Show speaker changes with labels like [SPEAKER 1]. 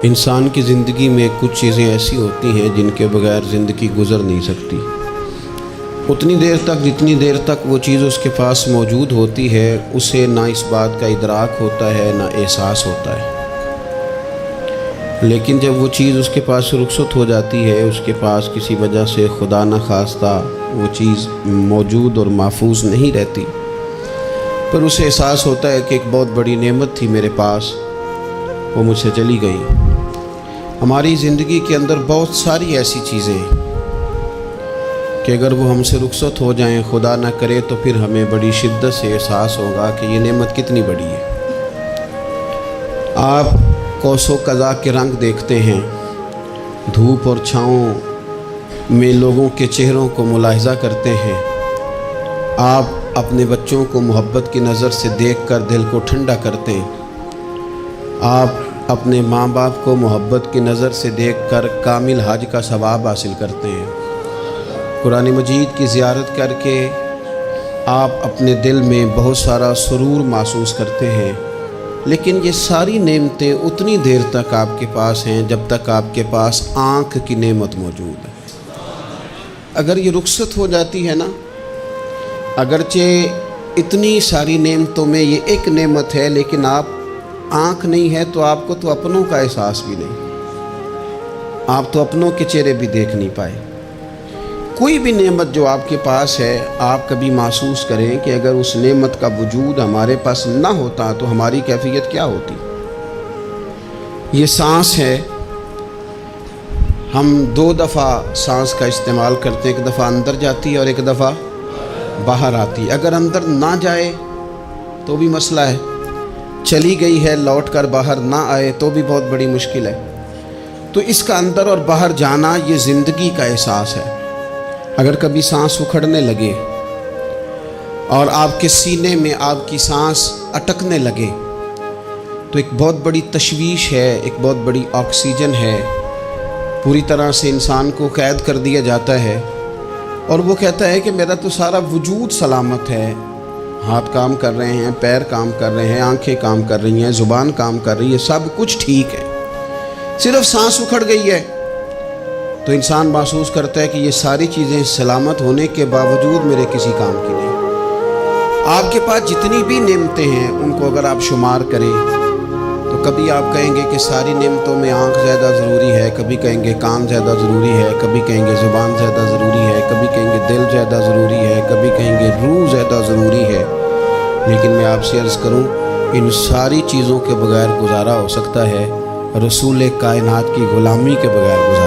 [SPEAKER 1] انسان کی زندگی میں کچھ چیزیں ایسی ہوتی ہیں جن کے بغیر زندگی گزر نہیں سکتی۔ اتنی دیر تک جتنی دیر تک وہ چیز اس کے پاس موجود ہوتی ہے اسے نہ اس بات کا ادراک ہوتا ہے نہ احساس ہوتا ہے، لیکن جب وہ چیز اس کے پاس سے رخصت ہو جاتی ہے، اس کے پاس کسی وجہ سے خدا نخواستہ وہ چیز موجود اور محفوظ نہیں رہتی، پھر اسے احساس ہوتا ہے کہ ایک بہت بڑی نعمت تھی میرے پاس، وہ مجھ سے چلی گئی۔ ہماری زندگی کے اندر بہت ساری ایسی چیزیں ہیں کہ اگر وہ ہم سے رخصت ہو جائیں، خدا نہ کرے، تو پھر ہمیں بڑی شدت سے احساس ہوگا کہ یہ نعمت کتنی بڑی ہے۔ آپ قوس و قزح کے رنگ دیکھتے ہیں، دھوپ اور چھاؤں میں لوگوں کے چہروں کو ملاحظہ کرتے ہیں، آپ اپنے بچوں کو محبت کی نظر سے دیکھ کر دل کو ٹھنڈا کرتے ہیں، آپ اپنے ماں باپ کو محبت کی نظر سے دیکھ کر کامل حج کا ثواب حاصل کرتے ہیں، قرآن مجید کی زیارت کر کے آپ اپنے دل میں بہت سارا سرور محسوس کرتے ہیں۔ لیکن یہ ساری نعمتیں اتنی دیر تک آپ کے پاس ہیں جب تک آپ کے پاس آنکھ کی نعمت موجود ہے۔ اگر یہ رخصت ہو جاتی ہے نا، اگرچہ اتنی ساری نعمتوں میں یہ ایک نعمت ہے، لیکن آپ آنکھ نہیں ہے تو آپ کو تو اپنوں کا احساس بھی نہیں، آپ تو اپنوں کے چہرے بھی دیکھ نہیں پائے۔ کوئی بھی نعمت جو آپ کے پاس ہے، آپ کبھی محسوس کریں کہ اگر اس نعمت کا وجود ہمارے پاس نہ ہوتا تو ہماری کیفیت کیا ہوتی۔ یہ سانس ہے، ہم دو دفعہ سانس کا استعمال کرتے ہیں، ایک دفعہ اندر جاتی ہے اور ایک دفعہ باہر آتی ہے۔ اگر اندر نہ جائے تو بھی مسئلہ ہے، چلی گئی ہے لوٹ کر باہر نہ آئے تو بھی بہت بڑی مشکل ہے۔ تو اس کا اندر اور باہر جانا یہ زندگی کا احساس ہے۔ اگر کبھی سانس اکھڑنے لگے اور آپ کے سینے میں آپ کی سانس اٹکنے لگے تو ایک بہت بڑی تشویش ہے، ایک بہت بڑی آکسیجن ہے، پوری طرح سے انسان کو قید کر دیا جاتا ہے، اور وہ کہتا ہے کہ میرا تو سارا وجود سلامت ہے، ہاتھ کام کر رہے ہیں، پیر کام کر رہے ہیں، آنکھیں کام کر رہی ہیں، زبان کام کر رہی ہے، سب کچھ ٹھیک ہے، صرف سانس اکھڑ گئی ہے۔ تو انسان محسوس کرتا ہے کہ یہ ساری چیزیں سلامت ہونے کے باوجود میرے کسی کام کی نہیں۔ آپ کے پاس جتنی بھی نعمتیں ہیں ان کو اگر آپ شمار کریں تو کبھی آپ کہیں گے کہ ساری نعمتوں میں آنکھ زیادہ ضروری ہے، کبھی کہیں گے کان زیادہ ضروری ہے، کبھی کہیں گے زبان زیادہ ضروری ہے، کبھی کہیں گے دل زیادہ ضروری ہے، کبھی کہیں گے روح زیادہ ضروری ہے۔ لیکن میں آپ سے عرض کروں، ان ساری چیزوں کے بغیر گزارا ہو سکتا ہے، رسول کائنات کی غلامی کے بغیر گزارا